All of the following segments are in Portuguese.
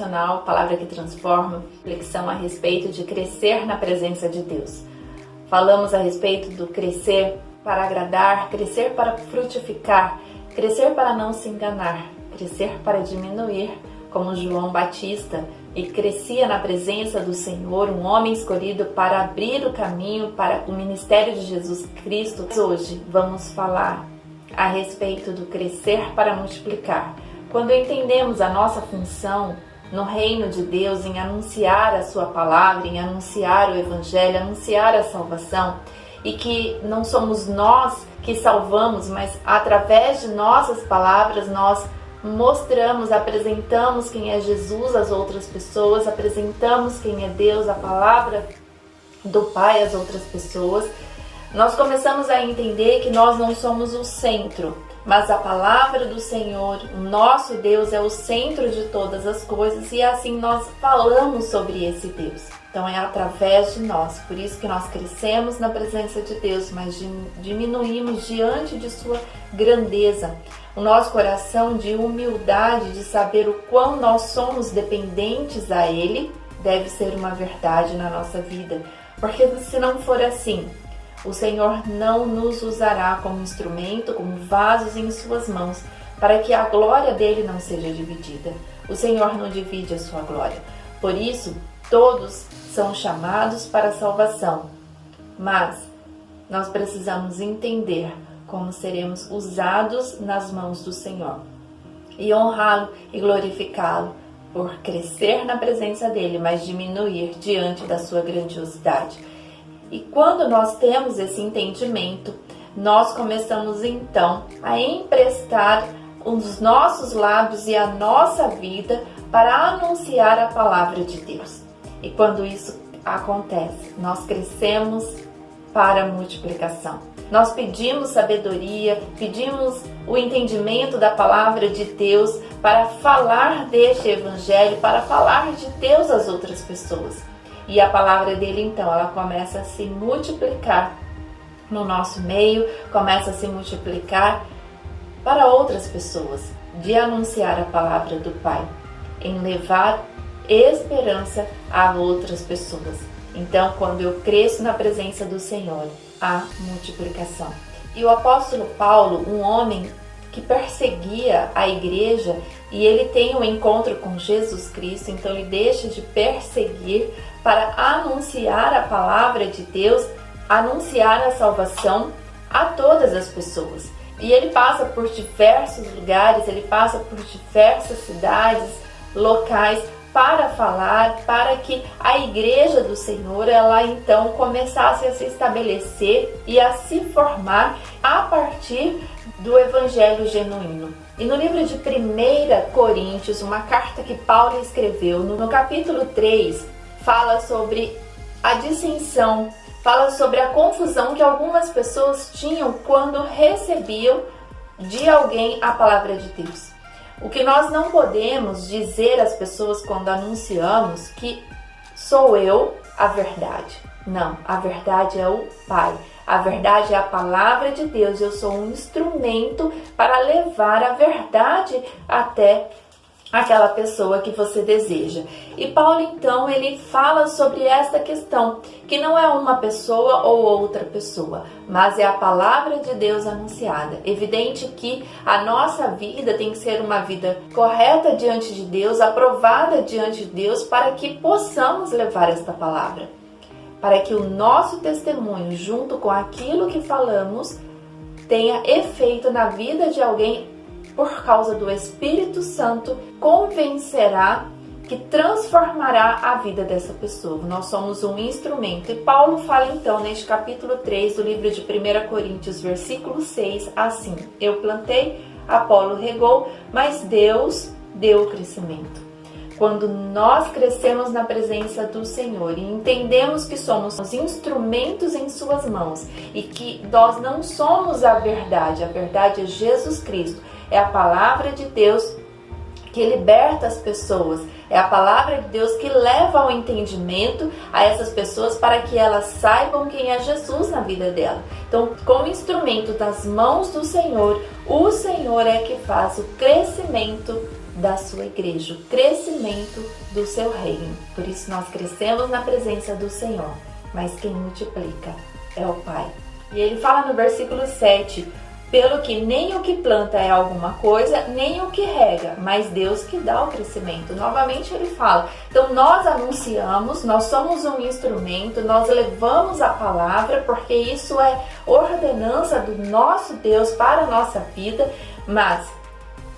devocional Palavra que Transforma, reflexão a respeito de crescer na presença de Deus. Falamos a respeito do crescer para agradar, crescer para frutificar, crescer para não se enganar, crescer para diminuir, como João Batista, e crescia na presença do Senhor, um homem escolhido para abrir o caminho para o ministério de Jesus Cristo. Hoje vamos falar a respeito do crescer para multiplicar. Quando entendemos a nossa função no reino de Deus, em anunciar a sua palavra, em anunciar o evangelho, anunciar a salvação, e que não somos nós que salvamos, mas através de nossas palavras nós mostramos, apresentamos quem é Jesus às outras pessoas, apresentamos quem é Deus, a palavra do Pai às outras pessoas, nós começamos a entender que nós não somos o centro, mas a palavra do Senhor, o nosso Deus, é o centro de todas as coisas, e assim nós falamos sobre esse Deus. Então é através de nós, por isso que nós crescemos na presença de Deus, mas diminuímos diante de sua grandeza. O nosso coração de humildade, de saber o quão nós somos dependentes a Ele, deve ser uma verdade na nossa vida. Porque se não for assim, o Senhor não nos usará como instrumento, como vasos em suas mãos, para que a glória dele não seja dividida. O Senhor não divide a sua glória. Por isso, todos são chamados para a salvação. Mas nós precisamos entender como seremos usados nas mãos do Senhor e honrá-lo e glorificá-lo por crescer na presença dele, mas diminuir diante da sua grandiosidade. E quando nós temos esse entendimento, nós começamos então a emprestar os nossos lábios e a nossa vida para anunciar a palavra de Deus. E quando isso acontece, nós crescemos para a multiplicação. Nós pedimos sabedoria, pedimos o entendimento da palavra de Deus para falar deste evangelho, para falar de Deus às outras pessoas. E a palavra dele, então, ela começa a se multiplicar no nosso meio, começa a se multiplicar para outras pessoas, de anunciar a palavra do Pai, em levar esperança a outras pessoas. Então, quando eu cresço na presença do Senhor, há multiplicação. E o apóstolo Paulo, um homem que perseguia a igreja, e ele tem um encontro com Jesus Cristo, então ele deixa de perseguir para anunciar a palavra de Deus, anunciar a salvação a todas as pessoas. E ele passa por diversos lugares, ele passa por diversas cidades, locais, para falar, para que a igreja do Senhor, ela então começasse a se estabelecer e a se formar a partir do evangelho genuíno. E no livro de 1 Coríntios, uma carta que Paulo escreveu, no capítulo 3, fala sobre a dissensão, fala sobre a confusão que algumas pessoas tinham quando recebiam de alguém a palavra de Deus. O que nós não podemos dizer às pessoas quando anunciamos que sou eu a verdade. Não, a verdade é o Pai. A verdade é a palavra de Deus. Eu sou um instrumento para levar a verdade até aquela pessoa que você deseja. E Paulo, então, ele fala sobre esta questão, que não é uma pessoa ou outra pessoa, mas é a palavra de Deus anunciada. Evidente que a nossa vida tem que ser uma vida correta diante de Deus, aprovada diante de Deus, para que possamos levar esta palavra, para que o nosso testemunho, junto com aquilo que falamos, tenha efeito na vida de alguém. Por causa do Espírito Santo, convencerá, que transformará a vida dessa pessoa. Nós somos um instrumento. E Paulo fala então neste capítulo 3 do livro de 1 Coríntios, versículo 6, assim: eu plantei, Apolo regou, mas Deus deu o crescimento. Quando nós crescemos na presença do Senhor e entendemos que somos os instrumentos em suas mãos e que nós não somos a verdade é Jesus Cristo, é a palavra de Deus que liberta as pessoas, é a palavra de Deus que leva ao entendimento a essas pessoas para que elas saibam quem é Jesus na vida dela. Então, como instrumento das mãos do Senhor, o Senhor é que faz o crescimento da sua igreja, o crescimento do seu reino. Por isso nós crescemos na presença do Senhor, mas quem multiplica é o Pai. E ele fala no versículo 7, pelo que nem o que planta é alguma coisa, nem o que rega, mas Deus que dá o crescimento. Novamente ele fala, então nós anunciamos, nós somos um instrumento, nós levamos a palavra, porque isso é ordenança do nosso Deus para a nossa vida, mas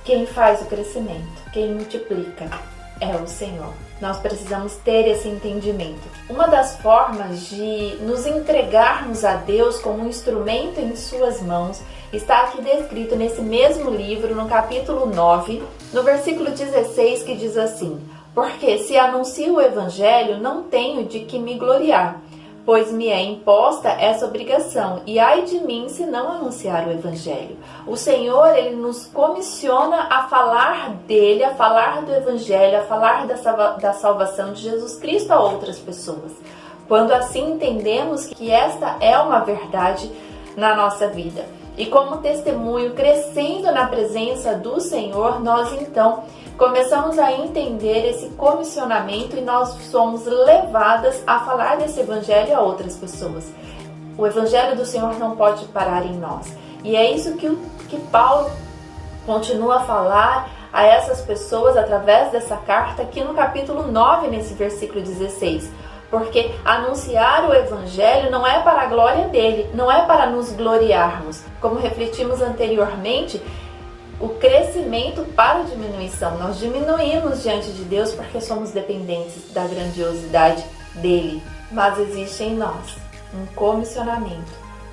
quem faz o crescimento, quem multiplica é o Senhor. Nós precisamos ter esse entendimento. Uma das formas de nos entregarmos a Deus como um instrumento em suas mãos está aqui descrito nesse mesmo livro, no capítulo 9, no versículo 16, que diz assim: porque se anuncio o evangelho, não tenho de que me gloriar, pois me é imposta essa obrigação, e ai de mim se não anunciar o evangelho. O Senhor, ele nos comissiona a falar dele, a falar do evangelho, a falar da salvação de Jesus Cristo a outras pessoas. Quando assim entendemos que esta é uma verdade na nossa vida. E como testemunho, crescendo na presença do Senhor, nós então começamos a entender esse comissionamento e nós somos levadas a falar desse evangelho a outras pessoas. O evangelho do Senhor não pode parar em nós. E é isso que Paulo continua a falar a essas pessoas através dessa carta aqui no capítulo 9, nesse versículo 16. Porque anunciar o evangelho não é para a glória dele, não é para nos gloriarmos. Como refletimos anteriormente, o crescimento para a diminuição. Nós diminuímos diante de Deus porque somos dependentes da grandiosidade dele. Mas existe em nós um comissionamento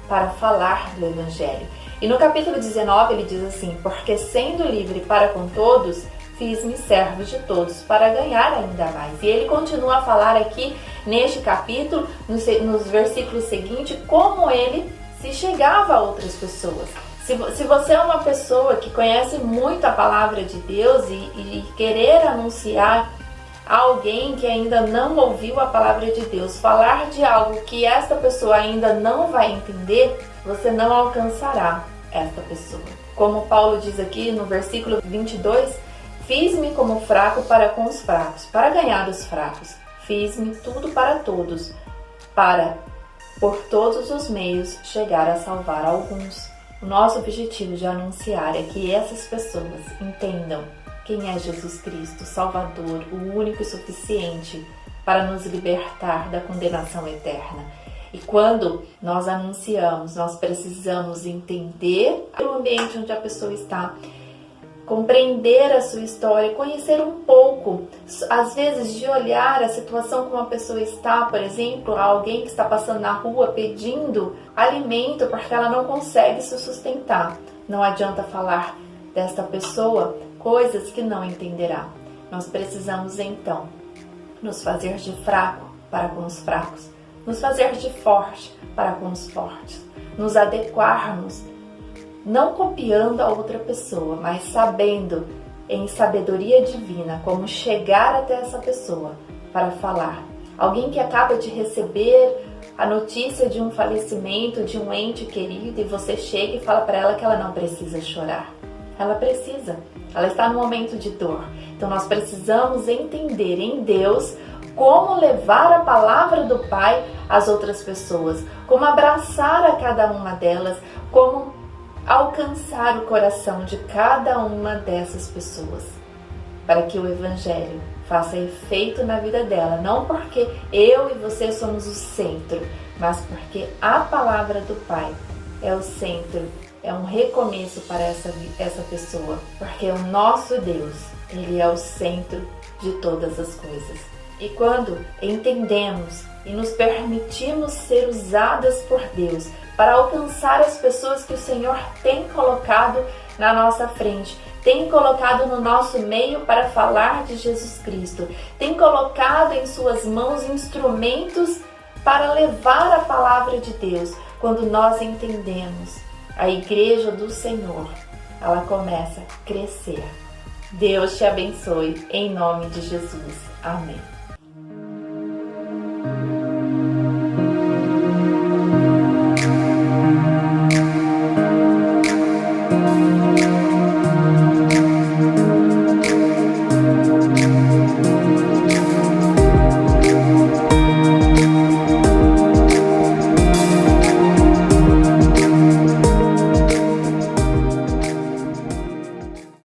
para falar do evangelho. E no capítulo 19 ele diz assim: porque sendo livre para com todos, fiz-me servo de todos para ganhar ainda mais. E ele continua a falar aqui neste capítulo, nos versículos seguintes, como ele se chegava a outras pessoas. Se você é uma pessoa que conhece muito a palavra de Deus e querer anunciar a alguém que ainda não ouviu a palavra de Deus, falar de algo que esta pessoa ainda não vai entender, você não alcançará esta pessoa. Como Paulo diz aqui no versículo 22, fiz-me como fraco para com os fracos, para ganhar os fracos. Fiz-me tudo para todos, para, por todos os meios, chegar a salvar alguns. O nosso objetivo de anunciar é que essas pessoas entendam quem é Jesus Cristo, o Salvador, o único e suficiente para nos libertar da condenação eterna. E quando nós anunciamos, nós precisamos entender o ambiente onde a pessoa está, compreender a sua história, conhecer um pouco, às vezes de olhar a situação como a pessoa está, por exemplo, alguém que está passando na rua pedindo alimento porque ela não consegue se sustentar. Não adianta falar desta pessoa coisas que não entenderá. Nós precisamos então nos fazer de fraco para com os fracos, nos fazer de forte para com os fortes, nos adequarmos, não copiando a outra pessoa, mas sabendo em sabedoria divina como chegar até essa pessoa para falar. Alguém que acaba de receber a notícia de um falecimento de um ente querido e você chega e fala para ela que ela não precisa chorar. Ela precisa, ela está no momento de dor. Então nós precisamos entender em Deus como levar a palavra do Pai às outras pessoas, como abraçar a cada uma delas, como alcançar o coração de cada uma dessas pessoas, para que o Evangelho faça efeito na vida dela, não porque eu e você somos o centro, mas porque a palavra do Pai é o centro, é um recomeço para essa pessoa, porque o nosso Deus, Ele é o centro de todas as coisas. E quando entendemos e nos permitimos ser usadas por Deus para alcançar as pessoas que o Senhor tem colocado na nossa frente, tem colocado no nosso meio para falar de Jesus Cristo, tem colocado em suas mãos instrumentos para levar a palavra de Deus. Quando nós entendemos, a igreja do Senhor, ela começa a crescer. Deus te abençoe, em nome de Jesus. Amém.